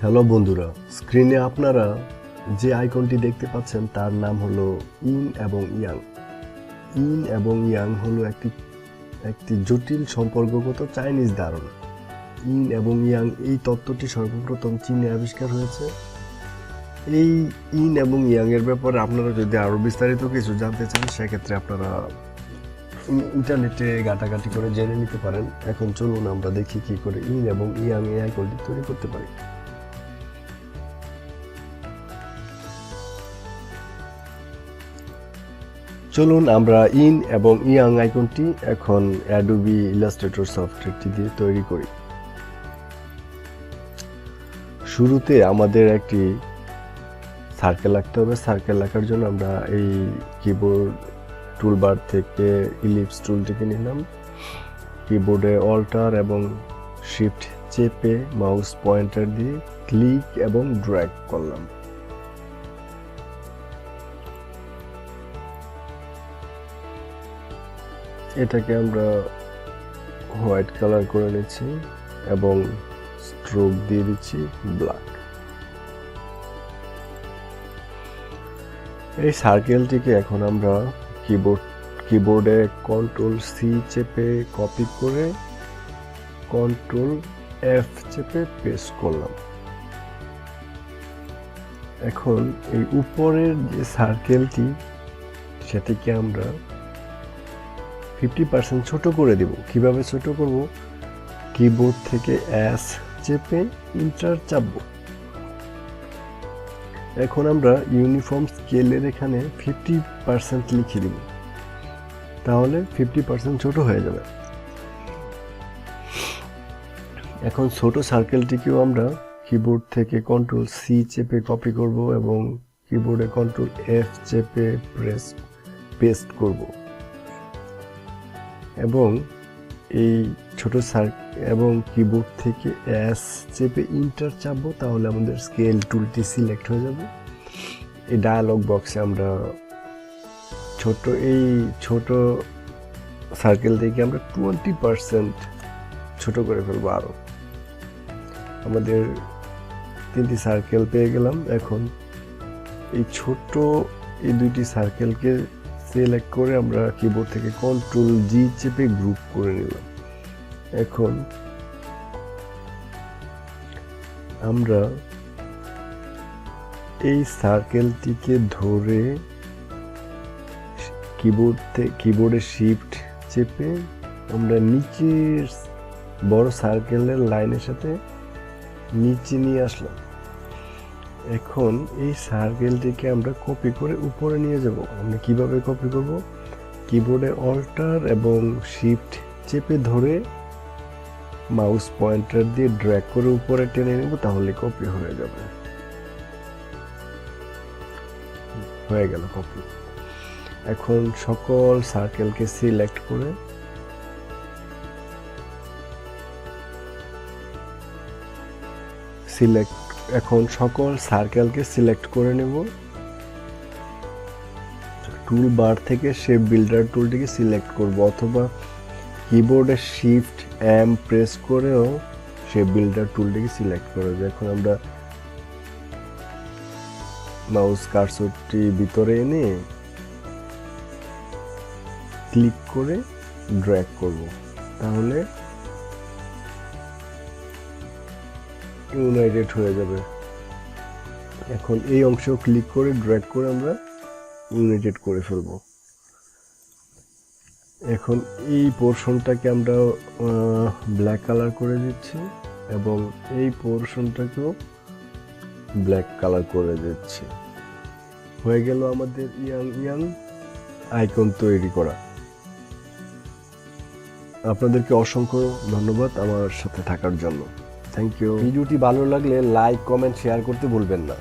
Hello বন্ধুরা, স্ক্রিনে আপনারা যে আইকনটি দেখতে পাচ্ছেন তার নাম হলো ইন এবং ইয়াং। ইন এবং ইয়াং হলো একটি জটিল সম্পর্কগত চাইনিজ ধারণা। ইন এবং ইয়াং এই তত্ত্বটি সর্বপ্রথম চীনে আবিষ্কার হয়েছে। এই ইন এবং ইয়াং এর ব্যাপারে আপনারা যদি আরও বিস্তারিত কিছু জানতে চান সেক্ষেত্রে আপনারা ইন্টারনেটে ঘাটাঘাটি করে জেনে নিতে পারেন। এখন চলুন আমরা দেখি কি করে ইন এবং ইয়াং এই আইকনটি তৈরি করতে পারি। চলুন আমরা ইন এবং ইয়াং আইকনটি এখন অ্যাডোবি ইলাস্ট্রেটর সফটওয়্যারটি দিয়ে তৈরি করি। শুরুতে আমাদের একটি সার্কেল আঁকতে হবে। সার্কেল আঁকার জন্য আমরা এই কিবোর্ড টুলবার থেকে ইলিপস টুলটিকে নিলাম। কিবোর্ডে অল্টার এবং শিফট চেপে মাউস পয়েন্টার দিয়ে ক্লিক এবং ড্র্যাগ করলাম। এটাকে আমরা হোয়াইট কালার করে নিচ্ছি এবং স্ট্রোক দিয়ে দিচ্ছি ব্ল্যাক। এই সার্কেলটিকে এখন আমরা কিবোর্ডে কন্ট্রোল সি চেপে কপি করে কন্ট্রোল এফ চেপে পেস্ট করলাম। এখন এই উপরের যে সার্কেলটি সেটিকে আমরা 50% ছোট করে দেব। কিভাবে ছোট করব? কিবোর্ড থেকে এস চেপে ইন্টার চাপব। এখন আমরা ইউনিফর্ম স্কেলের এখানে 50% লিখে দিব, তাহলে 50% ছোট হয়ে যাবে। এখন ছোট সার্কেলটিকেও আমরা কিবোর্ড থেকে কন্ট্রোল সি চেপে কপি করব এবং কিবোর্ডে কন্ট্রোল এফ চেপে পেস্ট করব এবং এই ছোট এবং কিবোর্ড থেকে এস চেপে ইন্টার চাপবো, তাহলে আমাদের স্কেল টুলটি সিলেক্ট হয়ে যাবে। এই ডায়ালগ বক্সে আমরা এই ছোট সার্কেল থেকে আমরা 20% ছোট করে ফেলবো। আরও আমাদের 3টি সার্কেল পেয়ে গেলাম। এখন এই দুইটি সার্কেলকে সিলেক্ট করে আমরা কিবোর্ড থেকে কন্ট্রোল জি চেপে গ্রুপ করে নিলাম। এখন আমরা এই সার্কেলটিকে ধরে কিবোর্ডে শিফট চেপে আমরা নিচের বড় সার্কেলের লাইনের সাথে নিচে নিয়ে আসলাম। এখন এই সার্কেলটিকে আমরা কপি করে উপরে নিয়ে যাব। আমরা কিভাবে কপি করব? কিবোর্ডে অল্টার এবং শিফট চেপে ধরে মাউস পয়েন্টার দিয়ে ড্র্যাগ করে উপরে টেনে নেব, তাহলে কপি হয়ে যাবে। হয়ে গেল কপি। এখন সকল সার্কেলকে সিলেক্ট করে সকল সার্কেলকে সিলেক্ট করে নেব। টুল বার থেকে শেপ বিল্ডার টুলটিকে সিলেক্ট করব, অথবা কিবোর্ডে শিফট এম প্রেস করেও শেপ বিল্ডার টুলটিকে সিলেক্ট করে। এখন আমরা মাউস কার্সরটি ভিতরে এনে ক্লিক করে ড্র্যাগ করব, তাহলে ইউনাইটেড হয়ে যাবে। এখন এই অংশ ক্লিক করে ড্র্যাগ করে আমরা ইউনাইটেড করে ফেলব। এখন এই পোর্শনটাকে আমরা ব্ল্যাক কালার করে দিচ্ছি এবং এই পোর্শনটাকেও ব্ল্যাক কালার করে দিচ্ছি। হয়ে গেল আমাদের ইয়াং আইকন তৈরি করা। আপনাদেরকে অসংখ্য ধন্যবাদ আমার সাথে থাকার জন্য। Thank you. ভিডিওটি ভালো লাগলে লাইক, কমেন্ট, শেয়ার করতে ভুলবেন না।